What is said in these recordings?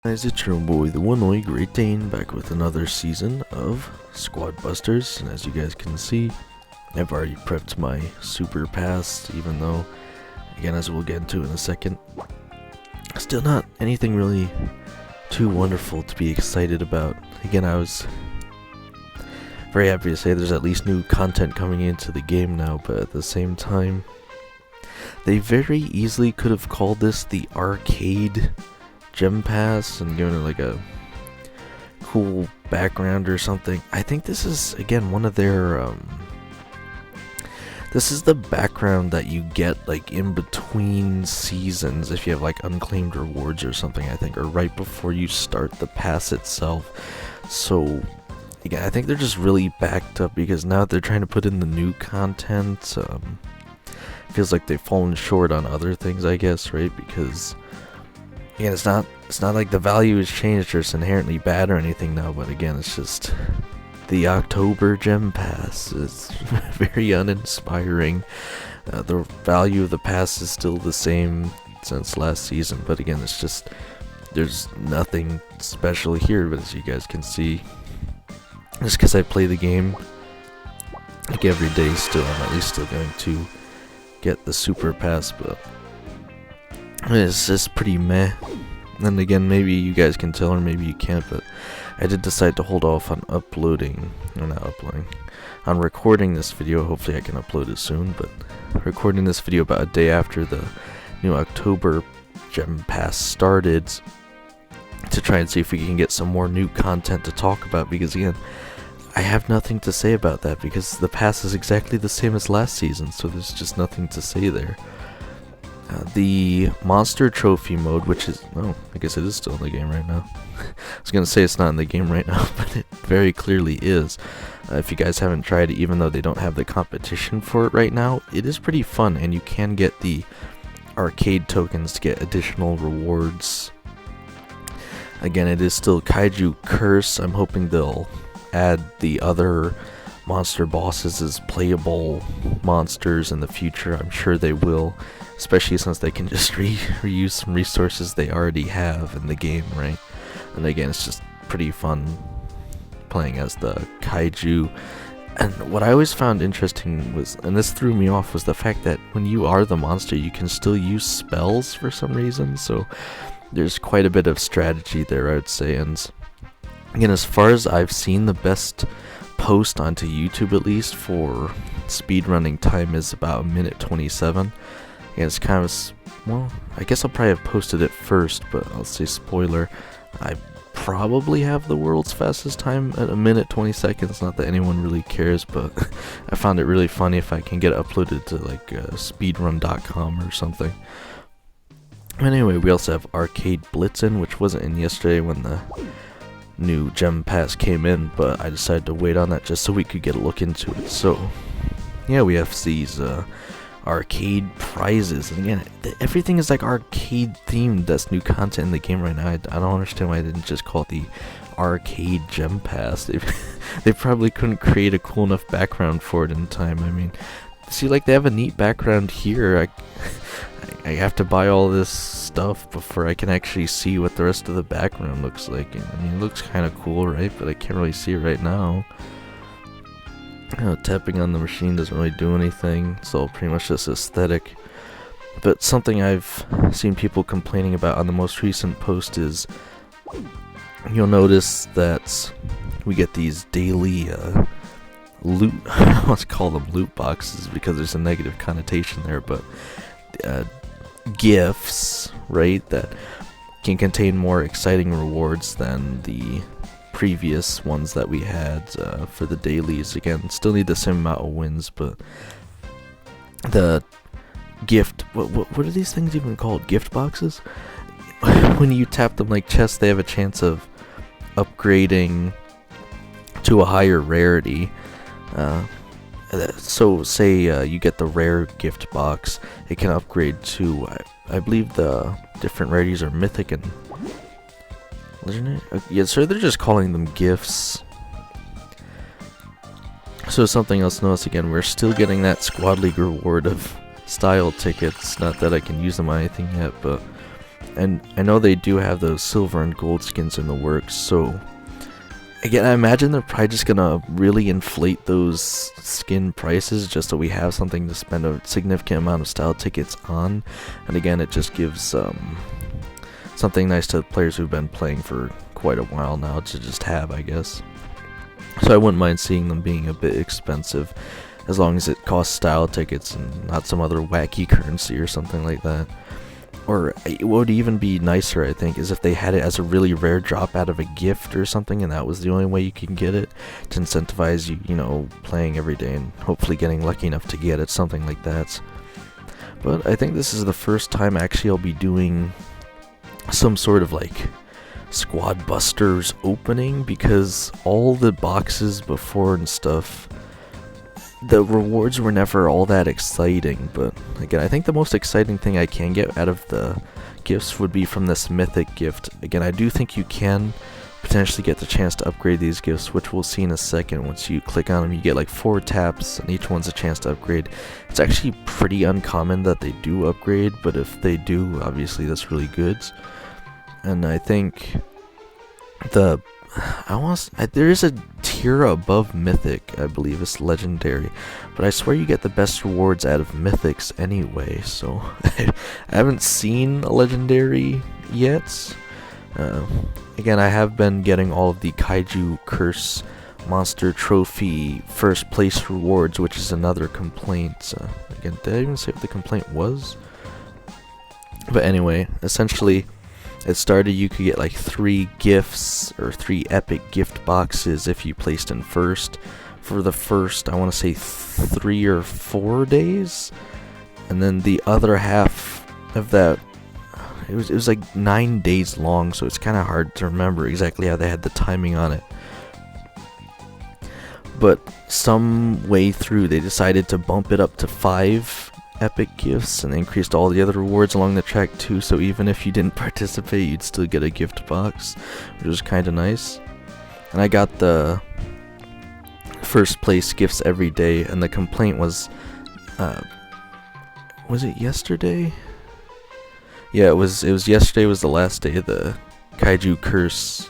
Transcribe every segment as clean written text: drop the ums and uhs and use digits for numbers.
Guys, it's your own boy, the one-eyed Great Dane, back with another season of Squad Busters, and as you guys can see, I've already prepped my super pass, even though, again, as we'll get into in a second, still not anything really too wonderful to be excited about. Again, I was very happy to say there's at least new content coming into the game now, but at the same time, they very easily could have called this the arcade gem pass and given it like a cool background or something. I think this is, again, one of their this is the background that you get like in between seasons if you have like unclaimed rewards or something, I think, or right before you start the pass itself. So again, I think they're just really backed up because now they're trying to put in the new content. Feels like they've fallen short on other things, I guess, right? Because again, it's not like the value has changed or it's inherently bad or anything now, but again, it's just the October Gem Pass is very uninspiring. The value of the pass is still the same since last season, but again, it's just, there's nothing special here, but as you guys can see, just because I play the game like every day still, I'm at least still going to get the super pass, but it's just pretty meh. And again, maybe you guys can tell or maybe you can't, but I did decide to hold off on on recording this video. Hopefully I can upload it soon, but recording this video about a day after the new October Gem Pass started to try and see if we can get some more new content to talk about, because again, I have nothing to say about that because the pass is exactly the same as last season, so there's just nothing to say there. The monster trophy mode, which is, oh, I guess it is still in the game right now. I was gonna say it's not in the game right now, but it very clearly is. If you guys haven't tried it, even though they don't have the competition for it right now, it is pretty fun, and you can get the arcade tokens to get additional rewards. Again, it is still Kaiju Curse. I'm hoping they'll add the other monster bosses as playable monsters in the future. I'm sure they will, especially since they can just reuse some resources they already have in the game, right? And again, it's just pretty fun playing as the kaiju. And what I always found interesting was, and this threw me off, was the fact that when you are the monster, you can still use spells for some reason, so there's quite a bit of strategy there, I would say. And again, as far as I've seen, the best post onto YouTube, at least for speedrunning time, is about 1:27. Yeah, it's kind of, well, I guess I'll probably have posted it first, but I'll say spoiler, I probably have the world's fastest time at 1:20. Not that anyone really cares, but I found it really funny if I can get it uploaded to like speedrun.com or something. Anyway, we also have Arcade Blitz in, which wasn't in yesterday when the new Gem Pass came in, but I decided to wait on that just so we could get a look into it. So yeah, we have these arcade prizes, and again, everything is like arcade themed. That's new content in the game right now. I don't understand why I didn't just call it the Arcade Gem Pass. They probably couldn't create a cool enough background for it in time. I mean, see, like, they have a neat background here. I have to buy all this stuff before I can actually see what the rest of the background looks like. And, I mean, it looks kind of cool, right? But I can't really see it right now. Tapping on the machine doesn't really do anything. It's all pretty much just aesthetic. But something I've seen people complaining about on the most recent post is, you'll notice that we get these daily loot, let's call them loot boxes because there's a negative connotation there, but gifts, right, that can contain more exciting rewards than the previous ones that we had for the dailies. Again, still need the same amount of wins, but the gift, what are these things even called? Gift boxes? When you tap them like chests, they have a chance of upgrading to a higher rarity. So say you get the rare gift box, it can upgrade to, I believe the different rarities are mythic and legendary. Yeah, so they're just calling them gifts. So something else, notice again, we're still getting that Squad League reward of style tickets. Not that I can use them on anything yet, but And I know they do have those silver and gold skins in the works, so again, I imagine they're probably just gonna really inflate those skin prices just so we have something to spend a significant amount of style tickets on. And again, it just gives something nice to players who've been playing for quite a while now to just have, I guess. So I wouldn't mind seeing them being a bit expensive, as long as it costs style tickets and not some other wacky currency or something like that. Or what would even be nicer, I think, is if they had it as a really rare drop out of a gift or something, and that was the only way you can get it to incentivize you, you know, playing every day and hopefully getting lucky enough to get it, something like that. But I think this is the first time actually I'll be doing some sort of like Squad Busters opening, because all the boxes before and stuff, the rewards were never all that exciting. But again, I think the most exciting thing I can get out of the gifts would be from this mythic gift. Again, I do think you can potentially get the chance to upgrade these gifts, which we'll see in a second. Once you click on them, you get like 4 taps, and each one's a chance to upgrade. It's actually pretty uncommon that they do upgrade, but if they do, obviously that's really good. And I think there is a tier above mythic, I believe it's legendary, but I swear you get the best rewards out of mythics anyway, so I haven't seen a legendary yet. Again, I have been getting all of the Kaiju Curse Monster Trophy first place rewards, which is another complaint. Again, did I even say what the complaint was? But anyway, essentially, it started, you could get like 3 gifts or 3 epic gift boxes if you placed in first for the first, I want to say 3 or 4 days, and then the other half of that, it was like 9 days long, so it's kind of hard to remember exactly how they had the timing on it. But some way through, they decided to bump it up to 5 epic gifts, and they increased all the other rewards along the track too, so even if you didn't participate, you'd still get a gift box, which was kind of nice. And I got the first place gifts every day, and the complaint was it yesterday? Yeah, it was yesterday was the last day of the Kaiju Curse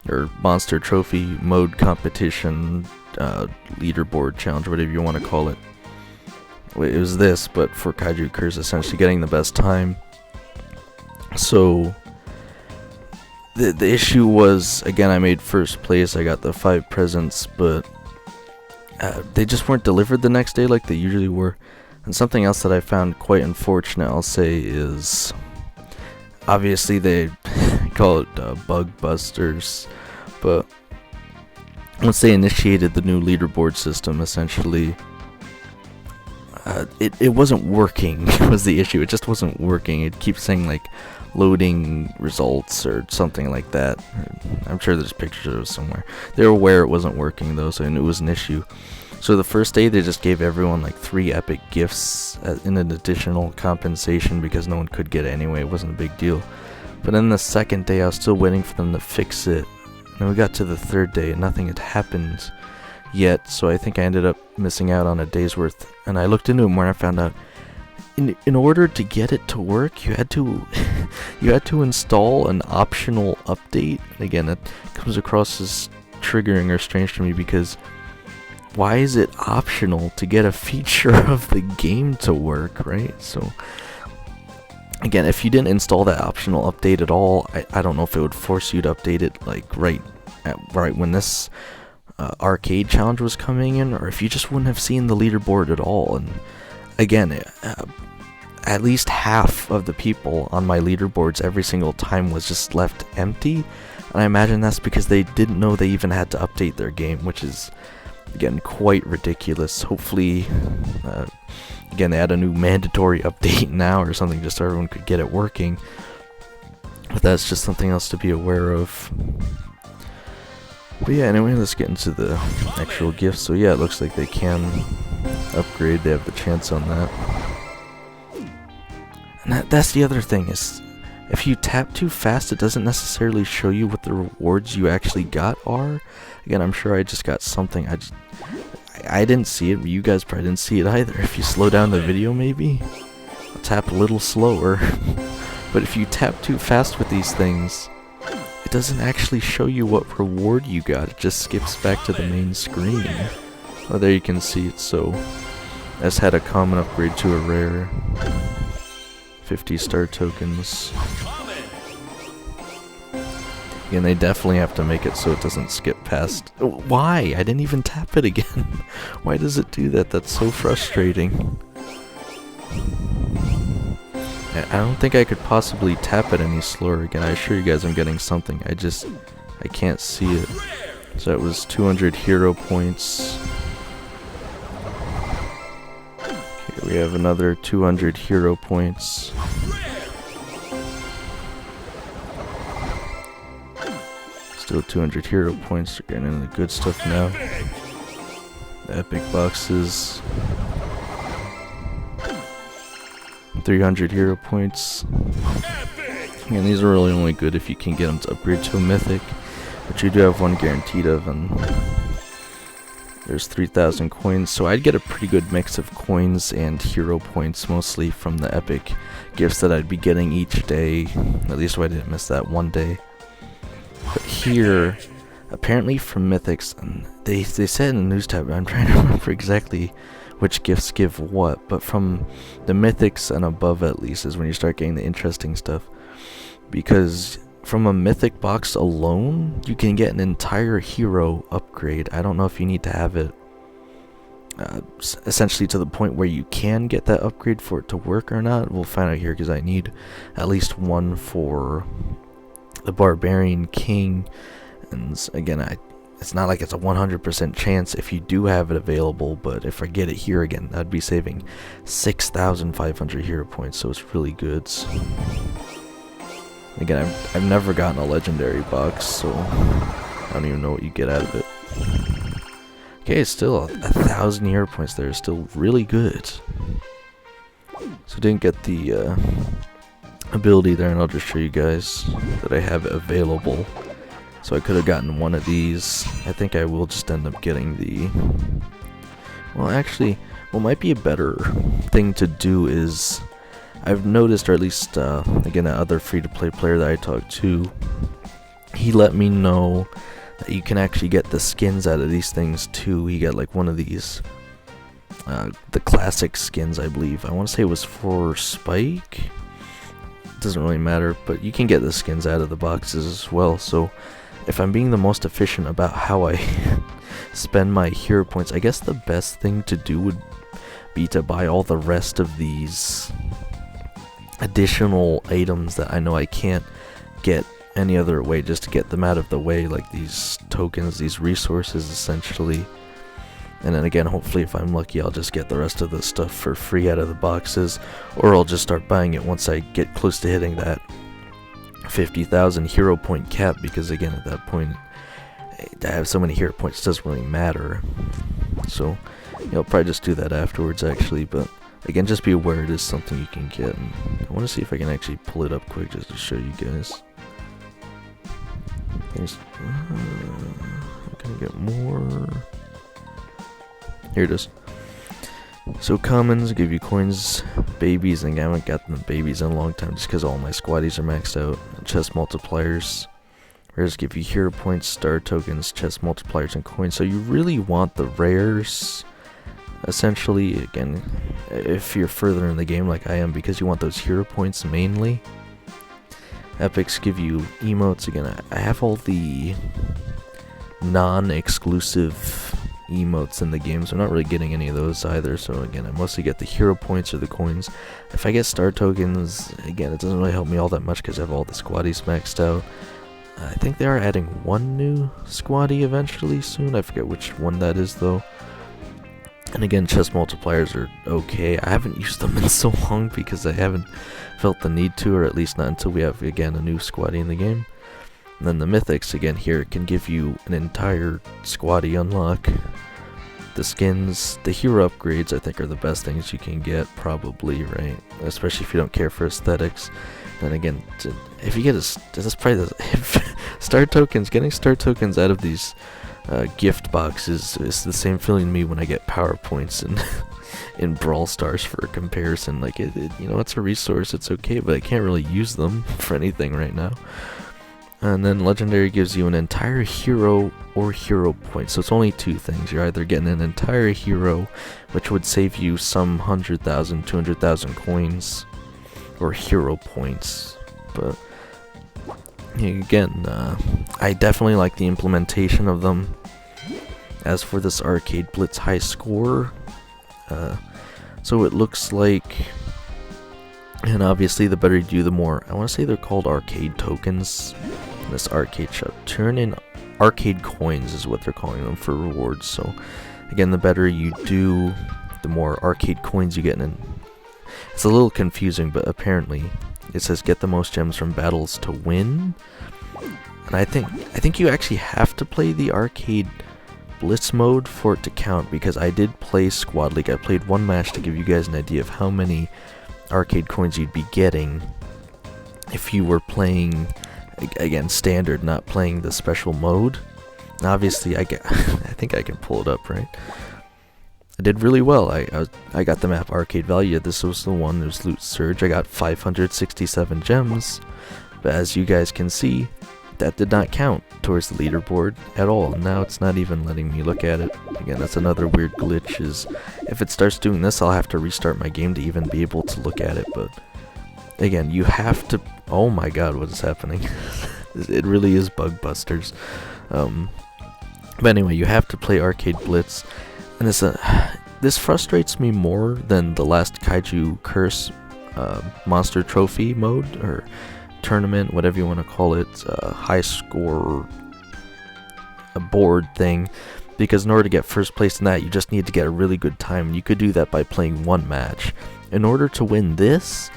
or Monster Trophy mode competition, leaderboard challenge, whatever you want to call it. It was this, but for Kaiju Curse, essentially getting the best time. So the issue was, again, I made first place, I got the 5 presents, but they just weren't delivered the next day like they usually were. And something else that I found quite unfortunate, I'll say, is obviously they call it bug busters, but once they initiated the new leaderboard system, essentially it wasn't working was the issue. It just wasn't working. It keeps saying like loading results or something like that. I'm sure there's pictures of it somewhere. They were aware it wasn't working though, so it was an issue. So the first day they just gave everyone like 3 epic gifts in an additional compensation because no one could get it anyway. It wasn't a big deal. But then the second day I was still waiting for them to fix it. And then we got to the third day and nothing had happened yet, so I think I ended up missing out on a day's worth. And I looked into it more and I found out in order to get it to work, you had to install an optional update. And again, that comes across as triggering or strange to me, because why is it optional to get a feature of the game to work, right? So again, if you didn't install that optional update at all, I don't know if it would force you to update it like right when this arcade challenge was coming in, or if you just wouldn't have seen the leaderboard at all. And again, at least half of the people on my leaderboards every single time was just left empty, and I imagine that's because they didn't know they even had to update their game, which is again quite ridiculous. Hopefully again they had a new mandatory update now or something just so everyone could get it working, but that's just something else to be aware of. But yeah, anyway, let's get into the actual gifts. So yeah, it looks like they can upgrade, they have the chance on that. And that's the other thing, is if you tap too fast, it doesn't necessarily show you what the rewards you actually got are. Again, I'm sure I just got something, I didn't see it, but you guys probably didn't see it either. If you slow down the video maybe, I'll tap a little slower. But if you tap too fast with these things, it doesn't actually show you what reward you got. It just skips back to the main screen. Oh, there you can see it. So, S had a common upgrade to a rare. 50 star tokens. And they definitely have to make it so it doesn't skip past. Why? I didn't even tap it again. Why does it do that? That's so frustrating. I don't think I could possibly tap it any slower again. I assure you guys I'm getting something. I can't see it. So it was 200 hero points. Okay, we have another 200 hero points. Still 200 hero points. We're getting into the good stuff now. The epic boxes. 300 hero points. And these are really only good if you can get them to upgrade to a mythic, but you do have one guaranteed of, and there's 3,000 coins, so I'd get a pretty good mix of coins and hero points, mostly from the epic gifts that I'd be getting each day, at least so I didn't miss that one day. But here, apparently from mythics, and they said in the news tab, I'm trying to remember exactly which gifts give what, but from the mythics and above at least is when you start getting the interesting stuff, because from a mythic box alone you can get an entire hero upgrade. I don't know if you need to have it essentially to the point where you can get that upgrade for it to work or not. We'll find out here, because I need at least one for the Barbarian King, and again, it's not like it's a 100% chance if you do have it available, but if I get it here again, I'd be saving 6,500 hero points, so it's really good. Again, I've never gotten a legendary box, so I don't even know what you get out of it. Okay, still 1,000 hero points there, still really good. So didn't get the ability there, and I'll just show you guys that I have it available. So I could have gotten one of these. I think I will just end up getting the... Well, actually, what might be a better thing to do is... I've noticed, or at least, again, that other free-to-play player that I talked to, he let me know that you can actually get the skins out of these things, too. He got, like, one of these, the classic skins, I believe. I want to say it was for Spike. Doesn't really matter, but you can get the skins out of the boxes as well, so... If I'm being the most efficient about how I spend my hero points, I guess the best thing to do would be to buy all the rest of these additional items that I know I can't get any other way, just to get them out of the way, like these tokens, these resources essentially. And then again, hopefully if I'm lucky, I'll just get the rest of the stuff for free out of the boxes, or I'll just start buying it once I get close to hitting that 50,000 hero point cap, because again, at that point, I have so many hero points, it doesn't really matter. So, I'll probably just do that afterwards, actually, but again, just be aware it is something you can get. And I want to see if I can actually pull it up quick just to show you guys. I'm gonna get more. Here it is. So commons give you coins, babies, and I haven't gotten the babies in a long time just because all my squaddies are maxed out. Chest multipliers. Rares give you hero points, star tokens, chest multipliers, and coins. So you really want the rares, essentially, again, if you're further in the game like I am, because you want those hero points mainly. Epics give you emotes. Again, I have all the non-exclusive emotes in the game, so I'm not really getting any of those either. So again, I mostly get the hero points or the coins. If I get star tokens, again, it doesn't really help me all that much because I have all the squaddies maxed out. I think they are adding one new squaddie eventually soon. I forget which one that is though. And again, chest multipliers are okay. I haven't used them in so long because I haven't felt the need to, or at least not until we have again a new squaddie in the game. And then the mythics, again, here can give you an entire squaddie unlock. The skins, the hero upgrades, I think are the best things you can get, probably, right? Especially if you don't care for aesthetics. Then again, if you get that's probably the star tokens. Getting star tokens out of these gift boxes is the same feeling to me when I get power points, and in Brawl Stars for a comparison. Like you know, it's a resource, it's okay, but I can't really use them for anything right now. And then Legendary gives you an entire hero or hero point. So it's only two things. You're either getting an entire hero, which would save you some 100,000, 200,000 coins, or hero points. But again, I definitely like the implementation of them. As for this Arcade Blitz high score, so it looks like, and obviously the better you do, the more, I want to say they're called arcade tokens. This arcade shop, turn in arcade coins is what they're calling them for rewards. So again, the better you do, the more arcade coins you get in. It's a little confusing, but apparently it says get the most gems from battles to win. And I think you actually have to play the arcade Blitz mode for it to count, because I did play Squad League. I played one match to give you guys an idea of how many arcade coins you'd be getting if you were playing, again, standard, not playing the special mode. And obviously, I think I can pull it up, right? I did really well. I got the map Arcade Value. This was the one. It was Loot Surge. I got 567 gems, but as you guys can see, that did not count towards the leaderboard at all. Now it's not even letting me look at it. Again, that's another weird glitch, is if it starts doing this, I'll have to restart my game to even be able to look at it. But again, you have to, oh my god, what is happening? It really is bug busters. But anyway, you have to play Arcade Blitz, and this frustrates me more than the last Kaiju Curse monster trophy mode, or tournament, whatever you want to call it, high score board thing, because in order to get first place in that, you just need to get a really good time, and you could do that by playing one match. In order to win this,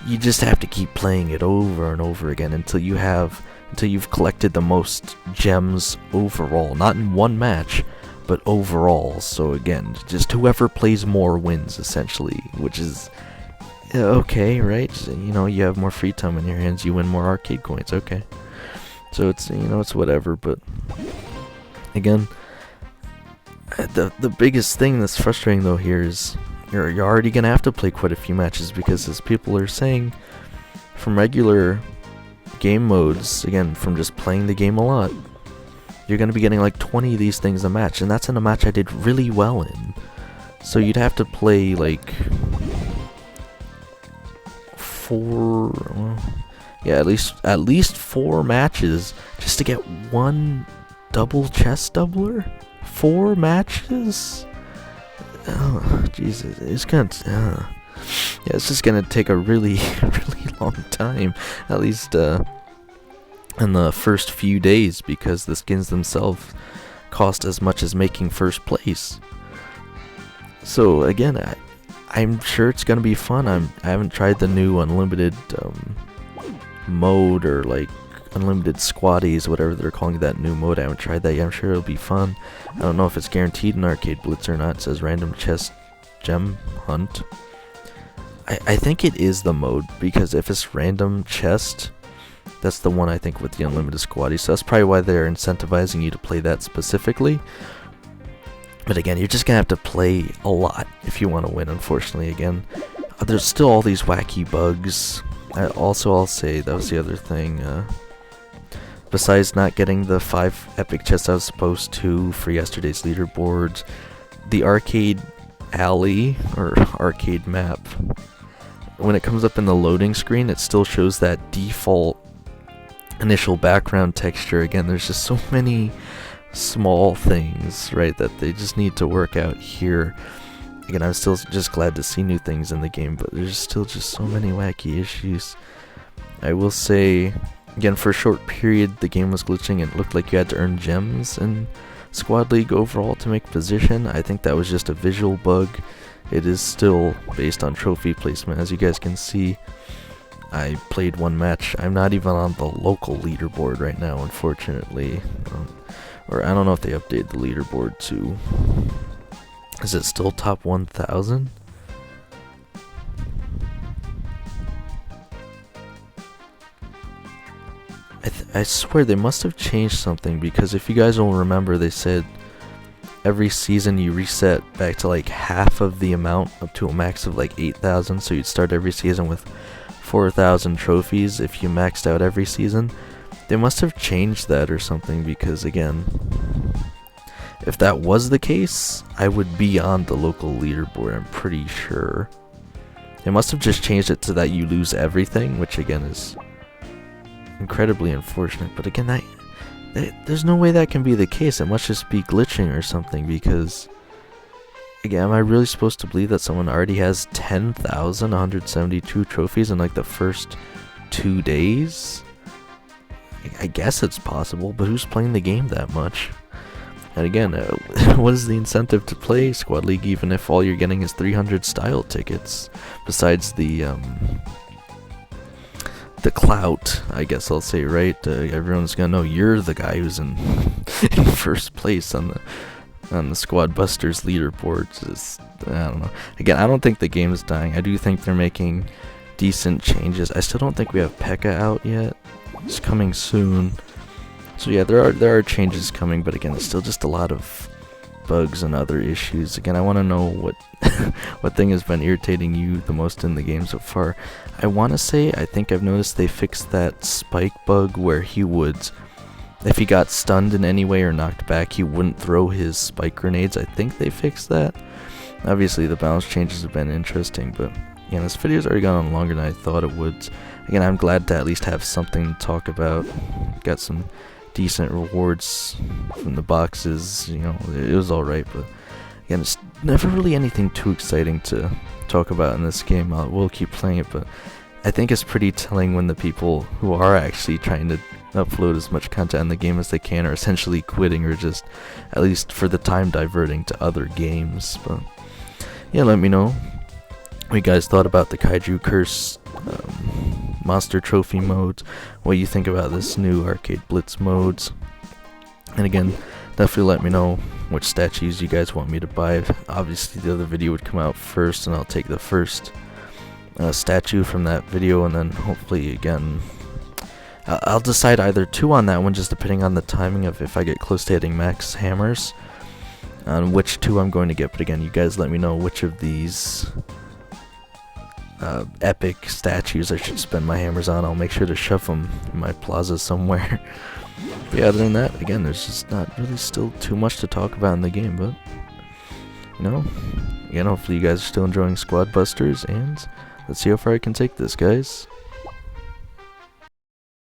you just have to keep playing it over and over again until you've collected the most gems overall, not in one match, but overall. So again, just whoever plays more wins, essentially, which is okay, right? You know, you have more free time in your hands, you win more arcade coins, okay. So it's, you know, it's whatever. But again, the biggest thing that's frustrating though here is you're already gonna have to play quite a few matches, because as people are saying, from regular game modes, again, from just playing the game a lot, you're gonna be getting like 20 of these things a match, and that's in a match I did really well in. So you'd have to play like at least 4 matches just to get one double chest doubler. 4 matches? Oh, Jesus, it's gonna, yeah, it's just gonna take a really, really long time, at least, in the first few days, because the skins themselves cost as much as making first place. So, again, I'm sure it's gonna be fun. I haven't tried the new unlimited, mode, or, like, unlimited squaddies, whatever they're calling that new mode. I haven't tried that yet. I'm sure it'll be fun. I don't know if it's guaranteed in Arcade Blitz or not. It says random chest gem hunt. I think it is the mode, because if it's random chest, that's the one I think with the unlimited squaddies. So that's probably why they're incentivizing you to play that specifically. But again, you're just gonna have to play a lot if you want to win, unfortunately. Again, there's still all these wacky bugs. I'll say, that was the other thing. Besides not getting the 5 epic chests I was supposed to for yesterday's leaderboards, the arcade alley, or arcade map, when it comes up in the loading screen, it still shows that default initial background texture. Again, there's just so many small things, right, that they just need to work out here. Again, I'm still just glad to see new things in the game, but there's still just so many wacky issues. I will say, again, for a short period, the game was glitching and it looked like you had to earn gems in Squad League overall to make position. I think that was just a visual bug. It is still based on trophy placement. As you guys can see, I played one match. I'm not even on the local leaderboard right now, unfortunately. Or I don't know if they updated the leaderboard to... Is it still top 1,000? I swear they must have changed something, because if you guys will remember, they said every season you reset back to like half of the amount up to a max of like 8,000. So you'd start every season with 4,000 trophies if you maxed out every season. They must have changed that or something, because again, if that was the case, I would be on the local leaderboard, I'm pretty sure. They must have just changed it to that you lose everything, which again is incredibly unfortunate. But again, there's no way that can be the case. It must just be glitching or something, because again, am I really supposed to believe that someone already has 10,172 trophies in like the first 2 days? I guess it's possible, but who's playing the game that much? And again, what is the incentive to play Squad League even if all you're getting is 300 style tickets? Besides the clout, I guess I'll say, right? Everyone's gonna know you're the guy who's in first place on the Squad Busters leaderboard. Just, I don't know. Again, I don't think the game is dying. I do think they're making decent changes. I still don't think we have P.E.K.K.A out yet. It's coming soon. So yeah, there are changes coming, but again, it's still just a lot of bugs and other issues. Again, I want to know what what thing has been irritating you the most in the game so far. I want to say, I think I've noticed they fixed that spike bug where he would, if he got stunned in any way or knocked back, he wouldn't throw his spike grenades. I think they fixed that. Obviously, the balance changes have been interesting, but yeah, this video's already gone on longer than I thought it would. Again, I'm glad to at least have something to talk about. Got some decent rewards from the boxes, you know, it was alright, but again, it's never really anything too exciting to talk about in this game. We'll keep playing it, but I think it's pretty telling when the people who are actually trying to upload as much content in the game as they can are essentially quitting, or just, at least for the time, diverting to other games. But yeah, let me know what you guys thought about the Kaiju Curse monster trophy modes, what you think about this new arcade blitz modes, and again, definitely let me know which statues you guys want me to buy. Obviously the other video would come out first, and I'll take the first statue from that video, and then hopefully again I'll decide either 2 on that one, just depending on the timing of if I get close to hitting max hammers, on which 2 I'm going to get. But again, you guys let me know which of these epic statues I should spend my hammers on. I'll make sure to shove them in my plaza somewhere. But yeah, other than that, again, there's just not really still too much to talk about in the game, but you know, again, hopefully you guys are still enjoying Squad Busters, and let's see how far I can take this, guys.